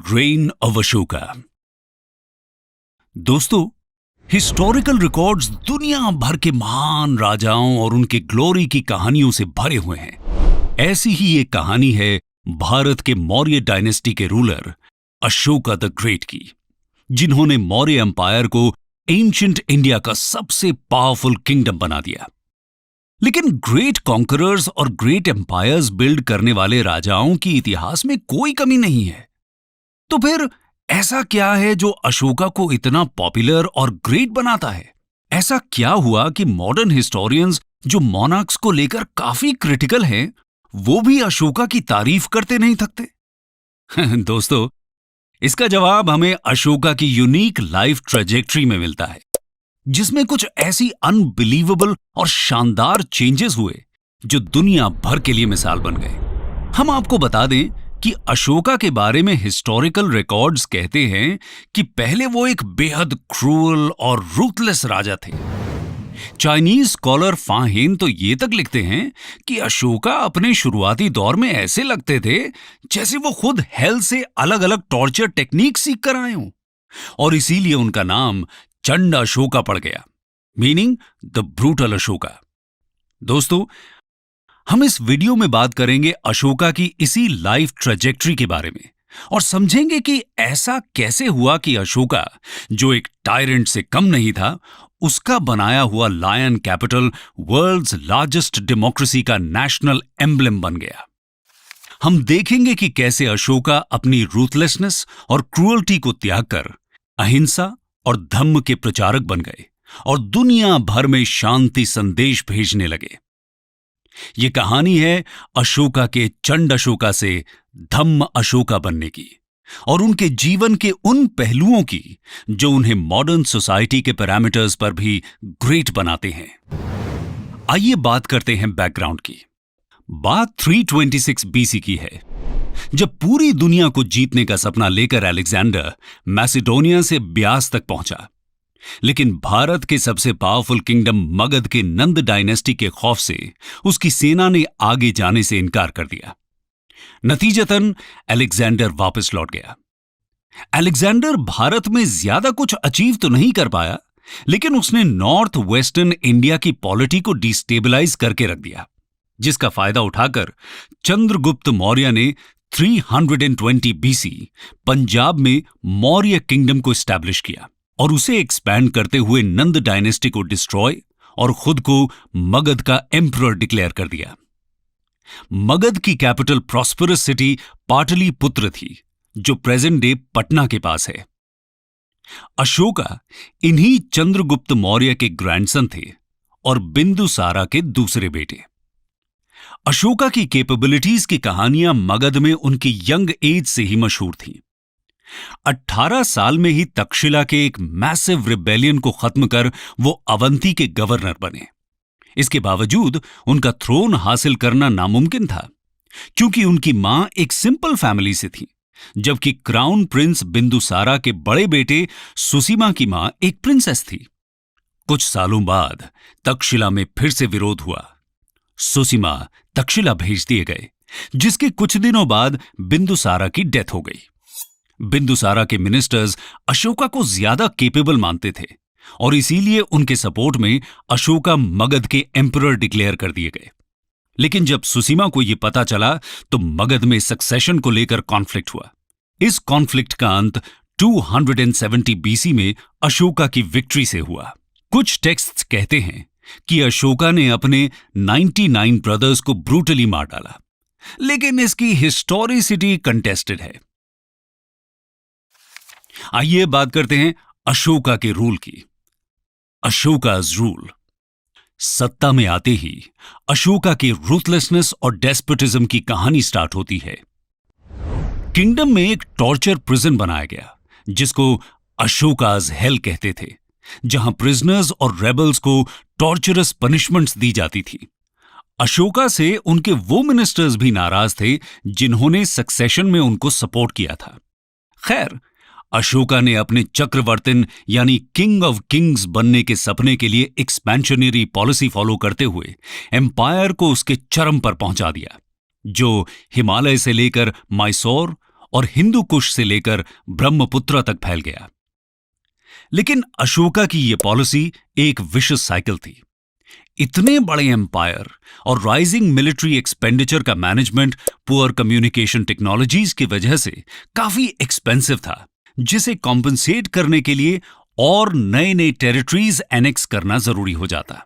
Rain of Ashoka. दोस्तों, historical records दुनिया भर के महान राजाओं और उनके ग्लोरी की कहानियों से भरे हुए हैं। ऐसी ही एक कहानी है भारत के मौर्य डायनेस्टी के रूलर अशोका द ग्रेट की, जिन्होंने मौर्य एम्पायर को एंशिएंट इंडिया का सबसे पावरफुल किंगडम बना दिया। लेकिन ग्रेट कॉन्करर्स और ग्रेट एम्पायर्स बिल्ड करने वाले राजाओं की इतिहास में कोई कमी नहीं है। तो फिर ऐसा क्या है जो अशोका को इतना पॉपुलर और ग्रेट बनाता है? ऐसा क्या हुआ कि मॉडर्न हिस्टोरियंस जो मोनार्क्स को लेकर काफी क्रिटिकल हैं, वो भी अशोका की तारीफ करते नहीं थकते? दोस्तों, इसका जवाब हमें अशोका की यूनिक लाइफ ट्रेजेक्ट्री में मिलता है, जिसमें कुछ ऐसी अनबिलीवेबल और शानदार चेंजेस हुए जो दुनिया भर के लिए मिसाल बन गए। हम आपको बता दें कि अशोका के बारे में हिस्टोरिकल रिकॉर्ड्स कहते हैं कि पहले वो एक बेहद क्रूअल और रूथलेस राजा थे। चाइनीज स्कॉलर फा हेन तो ये तक लिखते हैं कि अशोका अपने शुरुआती दौर में ऐसे लगते थे जैसे वो खुद हेल से अलग अलग टॉर्चर टेक्निक सीख कर आए हों, और इसीलिए उनका नाम चंड अशोका पड़ गया, मीनिंग द ब्रूटल अशोका। दोस्तों, हम इस वीडियो में बात करेंगे अशोका की इसी लाइफ ट्रेजेक्ट्री के बारे में और समझेंगे कि ऐसा कैसे हुआ कि अशोका, जो एक टायरेंट से कम नहीं था, उसका बनाया हुआ lion capital world's largest democracy का नेशनल एम्ब्लेम बन गया। हम देखेंगे कि कैसे अशोका अपनी रूथलेसनेस और क्रूअल्टी को त्याग कर अहिंसा और धम्म के प्रचारक बन गए और दुनिया भर में शांति संदेश भेजने लगे। ये कहानी है अशोका के चंड अशोका से धम्म अशोका बनने की और उनके जीवन के उन पहलुओं की जो उन्हें मॉडर्न सोसाइटी के पैरामीटर्स पर भी ग्रेट बनाते हैं। आइए बात करते हैं बैकग्राउंड की। बात 326 बीसी की है, जब पूरी दुनिया को जीतने का सपना लेकर अलेक्जेंडर मैसिडोनिया से ब्यास तक पहुंचा। लेकिन भारत के सबसे पावरफुल किंगडम मगध के नंद डायनेस्टी के खौफ से उसकी सेना ने आगे जाने से इनकार कर दिया। नतीजतन अलेक्जेंडर वापस लौट गया। अलेक्जेंडर भारत में ज्यादा कुछ अचीव तो नहीं कर पाया, लेकिन उसने नॉर्थ वेस्टर्न इंडिया की पॉलिटी को डिस्टेबलाइज करके रख दिया, जिसका फायदा उठाकर चंद्रगुप्त मौर्य ने 320 बीसी पंजाब में मौर्य किंगडम को एस्टैब्लिश किया और उसे एक्सपैंड करते हुए नंद डायनेस्टी को डिस्ट्रॉय और खुद को मगध का एम्परर डिक्लेयर कर दिया। मगध की कैपिटल प्रॉस्परस सिटी पाटलिपुत्र थी, जो प्रेजेंट डे पटना के पास है। अशोका इन्हीं चंद्रगुप्त मौर्य के ग्रैंडसन थे और बिंदुसारा के दूसरे बेटे। अशोका की कैपेबिलिटीज की कहानियां मगध में उनकी यंग एज से ही मशहूर थीं। 18 साल में ही तक्षशिला के एक मैसिव रिबेलियन को खत्म कर वो अवंती के गवर्नर बने। इसके बावजूद उनका थ्रोन हासिल करना नामुमकिन था, क्योंकि उनकी मां एक सिंपल फैमिली से थी, जबकि क्राउन प्रिंस बिंदुसारा के बड़े बेटे सुसीमा की मां एक प्रिंसेस थी। कुछ सालों बाद तक्षशिला में फिर से विरोध हुआ। सुसीमा तक्षशिला भेज दिए गए, जिसके कुछ दिनों बाद बिंदुसारा की डेथ हो गई। बिंदुसारा के मिनिस्टर्स अशोका को ज्यादा केपेबल मानते थे और इसीलिए उनके सपोर्ट में अशोका मगध के एम्परर डिक्लेयर कर दिए गए। लेकिन जब सुसीमा को यह पता चला तो मगध में सक्सेशन को लेकर कॉन्फ्लिक्ट हुआ। इस कॉन्फ्लिक्ट का अंत 270 बीसी में अशोका की विक्ट्री से हुआ। कुछ टेक्स्ट्स कहते हैं कि अशोका ने अपने 99 ब्रदर्स को ब्रूटली मार डाला, लेकिन इसकी हिस्टोरिसिटी कंटेस्टेड है। आइए बात करते हैं अशोका के रूल की। अशोका's रूल। सत्ता में आते ही अशोका के रूथलेसनेस और डेस्पोटिज्म की कहानी स्टार्ट होती है। किंगडम में एक टॉर्चर प्रिजन बनाया गया, जिसको अशोका's हेल कहते थे, जहां प्रिजनर्स और रेबल्स को टॉर्चरस पनिशमेंट्स दी जाती थी। अशोका से उनके वो मिनिस्टर्स भी नाराज थे जिन्होंने सक्सेशन में उनको सपोर्ट किया था। खैर, अशोका ने अपने चक्रवर्तिन यानी किंग ऑफ किंग्स बनने के सपने के लिए एक्सपेंशनरी पॉलिसी फॉलो करते हुए एम्पायर को उसके चरम पर पहुंचा दिया, जो हिमालय से लेकर मैसूर और हिंदू कुश से लेकर ब्रह्मपुत्र तक फैल गया। लेकिन अशोका की यह पॉलिसी एक विशियस साइकिल थी। इतने बड़े एम्पायर और राइजिंग मिलिट्री एक्सपेंडिचर का मैनेजमेंट पुअर कम्युनिकेशन टेक्नोलॉजीज की वजह से काफी एक्सपेंसिव था, जिसे कॉम्पनसेट करने के लिए और नए नए टेरिटरीज एनेक्स करना जरूरी हो जाता।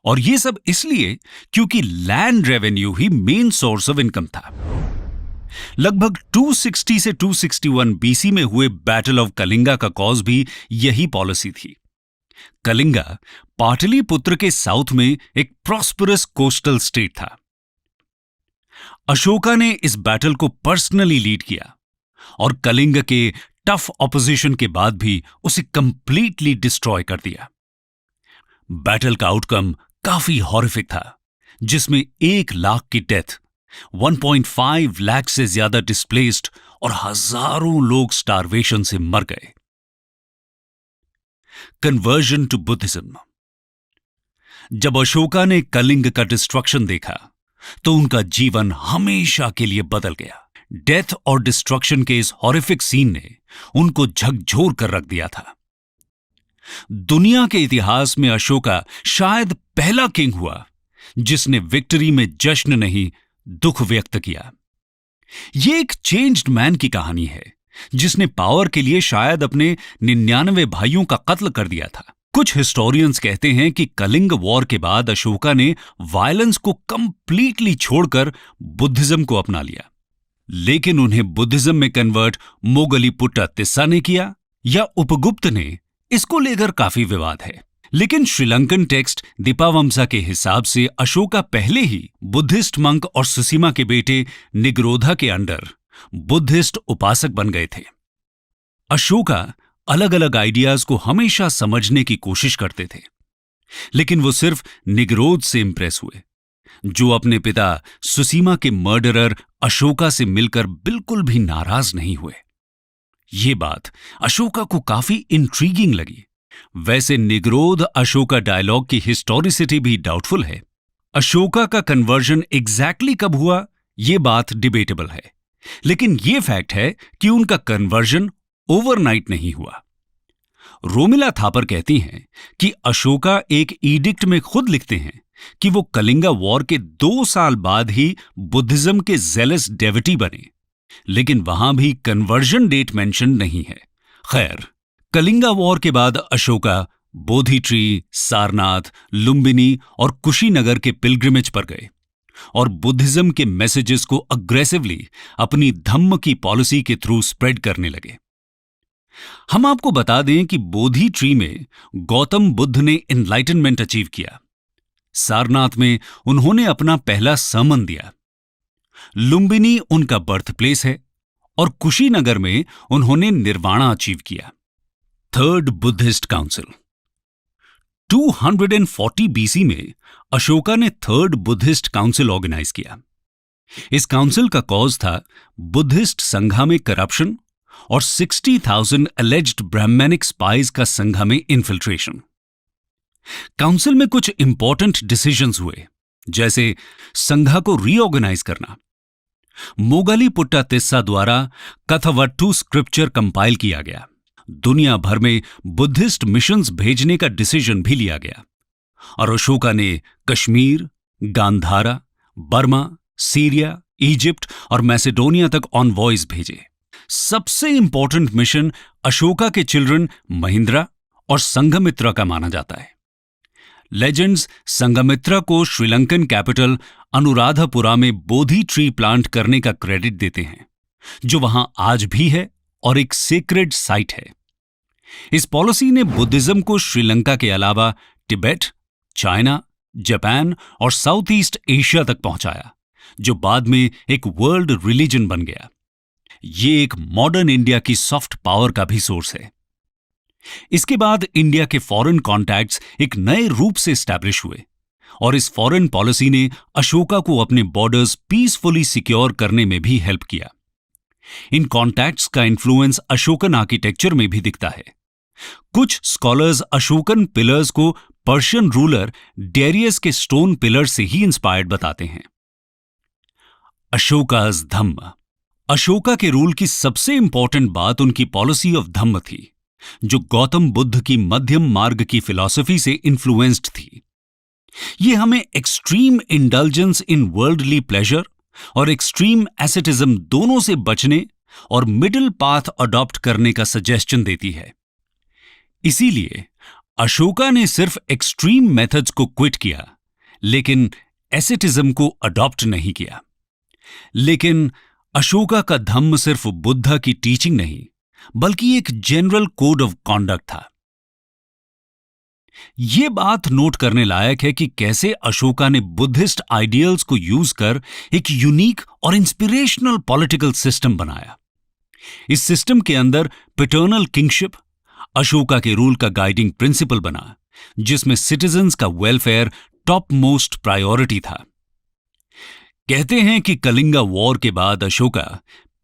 और यह सब इसलिए क्योंकि land revenue he main source of income था। लगभग 260 से 261 बीसी में हुए बैटल ऑफ कलिंगा का कॉज भी यही पॉलिसी थी। कलिंगा पाटलिपुत्र के साउथ में एक प्रॉस्परस कोस्टल स्टेट था। अशोका ने इस बैटल को पर्सनली लीड किया और कलिंग के टफ ऑपोजिशन के बाद भी उसे कंप्लीटली डिस्ट्रॉय कर दिया। बैटल का आउटकम काफी हॉरिफिक था, जिसमें 1 लाख की डेथ, 1.5 लाख से ज्यादा डिस्प्लेस्ड और हजारों लोग स्टारवेशन से मर गए। Conversion to Buddhism. जब अशोका ने कलिंग का डिस्ट्रक्शन देखा तो उनका जीवन हमेशा के लिए बदल गया। डेथ और डिस्ट्रक्शन के इस हॉरिफिक सीन ने उनको झकझोर कर रख दिया था। दुनिया के इतिहास में अशोका शायद पहला किंग हुआ जिसने विक्ट्री में जश्न नहीं, दुख व्यक्त किया। यह एक चेंज्ड मैन की कहानी है जिसने पावर के लिए शायद अपने 99 भाइयों का कत्ल कर दिया था। कुछ हिस्टोरियंस कहते हैं कि कलिंग वॉर के बाद अशोका ने वायलेंस को कंप्लीटली छोड़कर बुद्धिज्म को अपना लिया। लेकिन उन्हें बुद्धिज्म में कन्वर्ट मोगलीपुट्टा तिस्सा ने किया या उपगुप्त ने, इसको लेकर काफी विवाद है। लेकिन श्रीलंकन टेक्स्ट दीपावमसा के हिसाब से अशोका पहले ही बुद्धिस्ट मंक और सुसीमा के बेटे निग्रोधा के अंडर बुद्धिस्ट उपासक बन गए थे। अशोका अलग अलग आइडियाज को हमेशा समझने की कोशिश करते थे, लेकिन वो सिर्फ निग्रोध से इंप्रेस हुए, जो अपने पिता सुसीमा के मर्डरर अशोका से मिलकर बिल्कुल भी नाराज नहीं हुए। ये बात अशोका को काफी इंट्रीगिंग लगी। वैसे निग्रोध अशोका डायलॉग की हिस्टोरिसिटी भी डाउटफुल है। अशोका का कन्वर्जन एग्जैक्टली कब हुआ, यह बात डिबेटेबल है, लेकिन यह फैक्ट है कि उनका कन्वर्जन ओवरनाइट नहीं हुआ। रोमिला थापर कहती हैं कि अशोका एक एडिक्ट में खुद लिखते हैं कि वो कलिंगा वॉर के 2 साल बाद ही बुद्धिज्म के जेलस डेविटी बने, लेकिन वहां भी कन्वर्जन डेट मेंशन नहीं है। खैर, कलिंगा वॉर के बाद अशोका बोधि ट्री, सारनाथ, लुम्बिनी और कुशीनगर के पिलग्रिमेज पर गए और बुद्धिज्म के मैसेजेस को अग्रेसिवली अपनी धम्म की पॉलिसी के थ्रू स्प्रेड करने लगे। हम आपको बता दें कि बोधि ट्री में गौतम बुद्ध ने एनलाइटनमेंट अचीव किया, सारनाथ में उन्होंने अपना पहला सर्मन दिया, लुम्बिनी उनका बर्थ प्लेस है और कुशीनगर में उन्होंने निर्वाणा अचीव किया। थर्ड बुद्धिस्ट काउंसिल 240 बीसी में अशोका ने थर्ड बुद्धिस्ट काउंसिल ऑर्गेनाइज किया। इस काउंसिल का कॉज था बुद्धिस्ट संघा में करप्शन और 60,000 एलेज्ड ब्राह्मणिक स्पाइज का संघा में इन्फिल्ट्रेशन। काउंसिल में कुछ इंपॉर्टेंट डिसीजंस हुए, जैसे संघा को रीऑर्गेनाइज करना, मोगलीपुट्टा तिस्सा द्वारा कथवट्टू स्क्रिप्चर कंपाइल किया गया, दुनिया भर में बुद्धिस्ट मिशंस भेजने का डिसीजन भी लिया गया और अशोका ने Kashmir, Gandhara, Burma, Syria, Egypt और मैसेडोनिया तक ऑनवॉयज भेजे। सबसे इंपॉर्टेंट मिशन अशोका के चिल्ड्रन महिंद्रा और संघमित्रा का माना जाता है। लेजेंड्स संघमित्रा को श्रीलंकन कैपिटल अनुराधापुरा में बोधि ट्री प्लांट करने का क्रेडिट देते हैं, जो वहां आज भी है और एक सेक्रेड साइट है। इस पॉलिसी ने बुद्धिज्म को श्रीलंका के अलावा तिब्बत, चाइना, जापान और साउथ ईस्ट एशिया तक पहुंचाया, जो बाद में एक वर्ल्ड रिलीजन बन गया। ये एक मॉडर्न इंडिया की सॉफ्ट पावर का भी सोर्स है। इसके बाद इंडिया के फॉरेन कॉन्टैक्ट्स एक नए रूप से एस्टैब्लिश हुए और इस फॉरेन पॉलिसी ने अशोका को अपने बॉर्डर्स पीसफुली सिक्योर करने में भी हेल्प किया। इन कॉन्टैक्ट्स का इन्फ्लुएंस अशोकन आर्किटेक्चर में भी दिखता है। कुछ स्कॉलर्स अशोकन पिलर्स को पर्शियन रूलर डेरियस के स्टोन पिलर से ही इंस्पायर्ड बताते हैं। अशोकास धम्म अशोका के रूल की सबसे इंपॉर्टेंट बात उनकी पॉलिसी ऑफ धम्म थी, जो गौतम बुद्ध की मध्यम मार्ग की फिलॉसफी से इन्फ्लुएंस्ड थी। ये हमें एक्सट्रीम इंडल्जेंस इन वर्ल्डली प्लेजर और एक्सट्रीम एसेटिज्म दोनों से बचने और मिडिल पाथ अडॉप्ट करने का सजेशन देती है। इसीलिए अशोका ने सिर्फ एक्सट्रीम मेथड्स को क्विट किया, लेकिन एसेटिज्म को अडॉप्ट नहीं किया। लेकिन अशोका का धम्म सिर्फ बुद्धा की टीचिंग नहीं, बल्कि एक जनरल कोड ऑफ कॉन्डक्ट था। यह बात नोट करने लायक है कि कैसे अशोका ने बुद्धिस्ट आइडियल्स को यूज कर एक यूनिक और इंस्पिरेशनल पॉलिटिकल सिस्टम बनाया। इस सिस्टम के अंदर पैटर्नल किंगशिप अशोका के रूल का गाइडिंग प्रिंसिपल बना, जिसमें सिटीजन्स का वेलफेयर टॉप मोस्ट प्रायोरिटी था। कहते हैं कि कलिंगा वॉर के बाद अशोका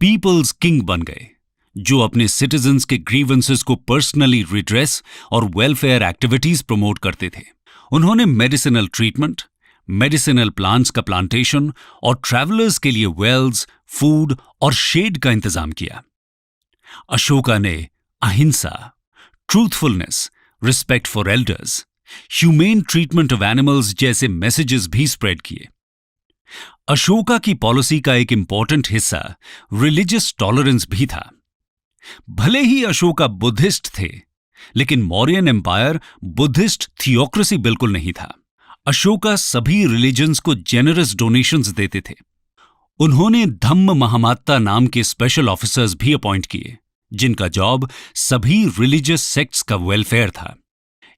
पीपल्स किंग बन गए, जो अपने सिटीजन्स के ग्रीवेंसेस को पर्सनली रिड्रेस और वेलफेयर एक्टिविटीज प्रमोट करते थे। उन्होंने मेडिसिनल ट्रीटमेंट, मेडिसिनल प्लांट्स का प्लांटेशन और ट्रैवलर्स के लिए वेल्स, फूड और शेड का इंतजाम किया। अशोका ने अहिंसा, truthfulness, respect for elders, humane treatment of animals जैसे मैसेजेस भी स्प्रेड किए। अशोका की पॉलिसी का एक इंपॉर्टेंट हिस्सा रिलीजियस टॉलरेंस भी था। भले ही अशोका बुद्धिस्ट थे, लेकिन मौर्यन एम्पायर बुद्धिस्ट थियोक्रेसी बिल्कुल नहीं था। अशोका सभी रिलीजन्स को जेनरस डोनेशंस देते थे। उन्होंने धम्म महामात्ता नाम के स्पेशल ऑफिसर्स भी अपॉइंट किए, जिनका जॉब सभी रिलीजियस सेक्ट्स का वेलफेयर था।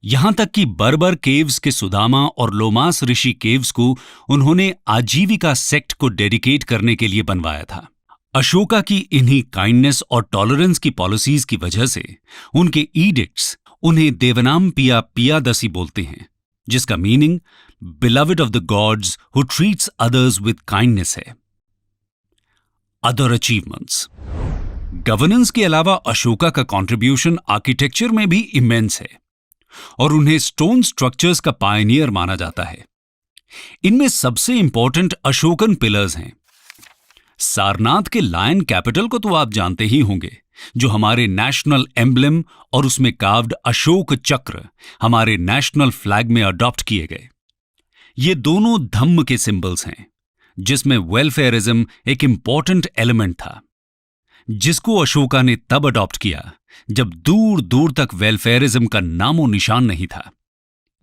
यहां तक कि बर्बर केव्स के सुदामा और लोमास ऋषि केव्स को उन्होंने आजीविका सेक्ट को डेडिकेट करने के लिए बनवाया था। अशोका की इन्हीं काइंडनेस और टॉलरेंस की पॉलिसीज की वजह से उनके ईडिक्ट्स उन्हें देवनाम पिया पियादसी बोलते हैं, जिसका meaning beloved of the gods who treats others with kindness है। Other achievements. गवर्नेंस के अलावा अशोका का कंट्रीब्यूशन आर्किटेक्चर में भी इमेंस है और उन्हें स्टोन स्ट्रक्चर्स का पायनियर माना जाता है। इनमें सबसे इंपॉर्टेंट अशोकन पिलर्स हैं। सारनाथ के लायन कैपिटल को तो आप जानते ही होंगे, जो हमारे नेशनल एम्ब्लेम और उसमें कार्व्ड अशोक चक्र हमारे नेशनल फ्लैग में अडॉप्ट किए गए। ये दोनों धम्म के सिंबल्स हैं, जिसमें वेलफेयरिज्म एक इंपॉर्टेंट एलिमेंट था, जिसको अशोका ने तब अडॉप्ट किया जब दूर दूर तक वेलफेयरिज्म का नामो निशान नहीं था।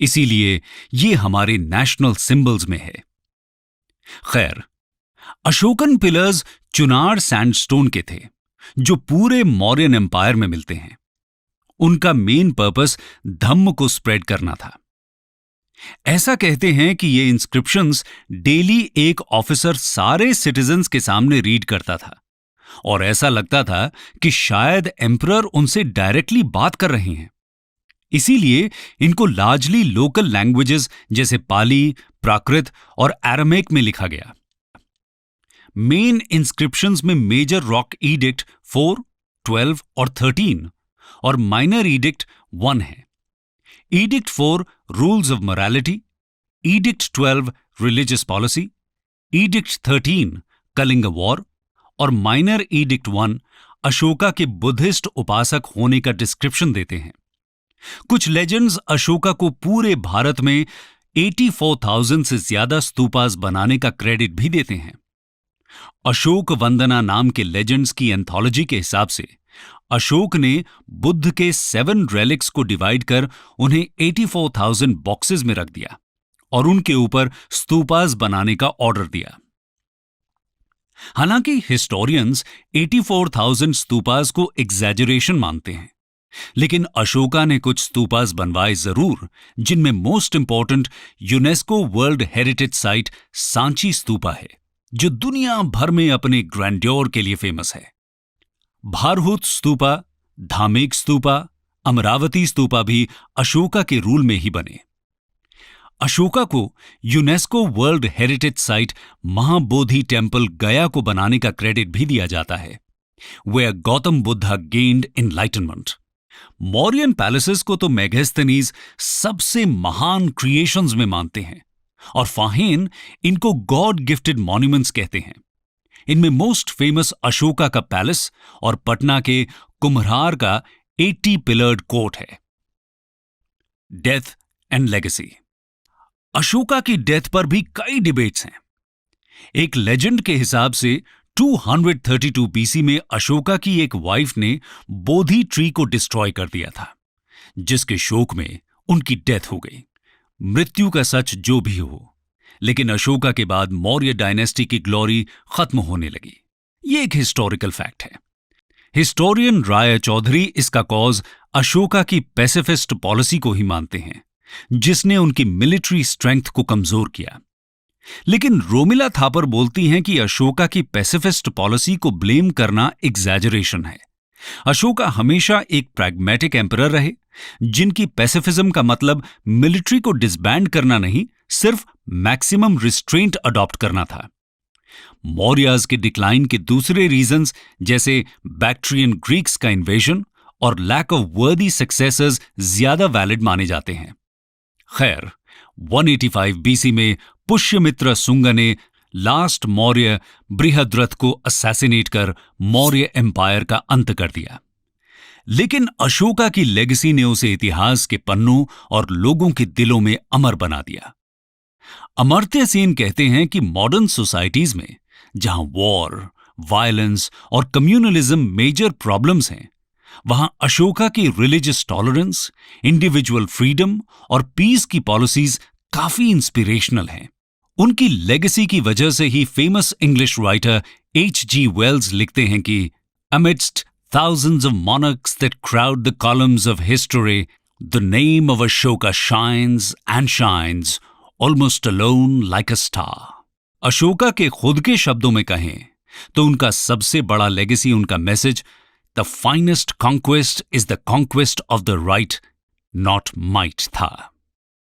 इसीलिए ये हमारे नेशनल सिंबल्स में है। खैर, अशोकन पिलर्स चुनार सैंडस्टोन के थे, जो पूरे मौर्यन एम्पायर में मिलते हैं। उनका मेन पर्पस धम्म को स्प्रेड करना था। ऐसा कहते हैं कि ये इंस्क्रिप्शंस डेली एक ऑफिसर सारे सिटीजन्स के सामने रीड करता था और ऐसा लगता था कि शायद एम्परर उनसे डायरेक्टली बात कर रहे हैं। इसीलिए इनको लार्जली लोकल लैंग्वेजेस जैसे पाली, प्राकृत और अरामिक में लिखा गया। मेन इंस्क्रिप्शंस में मेजर रॉक ईडिक्ट 4, 12 और 13 और माइनर ईडिक्ट 1 है। Edict 4 rules of morality, edict 12 religious policy, edict 13 Kalinga war और माइनर ईडिक्ट 1 अशोका के बुद्धिस्ट उपासक होने का डिस्क्रिप्शन देते हैं। कुछ लेजेंड्स अशोका को पूरे भारत में 84,000 से ज्यादा स्तूपास बनाने का क्रेडिट भी देते हैं। अशोक वंदना नाम के लेजेंड्स की एंथोलॉजी के हिसाब से अशोक ने बुद्ध के 7 रेलिक्स को डिवाइड कर उन्हें 84,000 बॉक्सेस में रख दिया और उनके ऊपर स्तूपास बनाने का ऑर्डर दिया। हालांकि हिस्टोरियंस 84,000 स्तूपास को एग्जैजरेशन मानते हैं, लेकिन अशोका ने कुछ स्तूपास बनवाए जरूर, जिनमें most important UNESCO world heritage site Sanchi stupa है, जो दुनिया भर में अपने ग्रैंड्योर के लिए फेमस है। भारहूत स्तूपा, धामेक स्तूपा, अमरावती स्तूपा भी अशोका के रूल में ही बने। अशोका को UNESCO world heritage site Mahabodhi temple Gaya को बनाने का क्रेडिट भी दिया जाता है, where Gautam Buddha gained enlightenment. Mauryan palaces को तो मेगास्थनीज सबसे महान क्रिएशंस में मानते हैं और फाहेन इनको गॉड गिफ्टेड मॉन्यूमेंट्स कहते हैं। इनमें मोस्ट फेमस अशोका का पैलेस और पटना के कुम्हरार का 80 पिलर्ड कोर्ट है। Death and legacy. अशोका की डेथ पर भी कई डिबेट्स हैं। एक लेजेंड के हिसाब से 232 बीसी में अशोका की एक वाइफ ने बोधि ट्री को डिस्ट्रॉय कर दिया था, जिसके शोक में उनकी डेथ हो गई। मृत्यु का सच जो भी हो, लेकिन अशोका के बाद मौर्य डायनेस्टी की ग्लोरी खत्म होने लगी। ये एक हिस्टोरिकल फैक्ट है। हिस्टोरियन राय चौधरी इसका कॉज अशोका की पैसिफिस्ट पॉलिसी को ही मानते हैं, जिसने उनकी मिलिट्री स्ट्रेंथ को कमजोर किया। लेकिन रोमिला थापर बोलती हैं कि अशोका की पैसिफिस्ट पॉलिसी को ब्लेम करना एग्जैजरेशन है। अशोका हमेशा एक प्रैग्मेटिक एम्परर रहे, जिनकी पैसिफिज्म का मतलब मिलिट्री को डिसबैंड करना नहीं, सिर्फ मैक्सिमम रिस्ट्रेंट अडॉप्ट करना था। मौर्याज के डिक्लाइन के दूसरे रीजंस जैसे बैक्ट्रियन ग्रीक्स का इन्वेजन और लैक ऑफ वर्दी सक्सेसर्स ज्यादा वैलिड माने जाते हैं। खैर, 185 बीसी में पुष्यमित्र सुंग ने लास्ट मौर्य बृहद्रथ को असैसिनेट कर मौर्य एम्पायर का अंत कर दिया। लेकिन अशोका की लेगेसी ने उसे इतिहास के पन्नों और लोगों के दिलों में अमर बना दिया। अमर्त्य सेन कहते हैं कि मॉडर्न सोसाइटीज में जहां वॉर, वायलेंस और कम्युनलिज्म मेजर प्रॉब्लम्स हैं, वहां अशोका की रिलीजियस टॉलरेंस, इंडिविजुअल फ्रीडम और पीस की पॉलिसीज काफी इंस्पिरेशनल हैं। उनकी लेगेसी की वजह से ही famous English writer H.G. Wells लिखते हैं कि amidst thousands of monarchs that crowd the columns of history, the name of Ashoka shines and shines almost alone like a star. Ashoka के खुद के शब्दों में कहें तो उनका सबसे बड़ा लेगेसी उनका message the finest conquest is the conquest of the right not might था।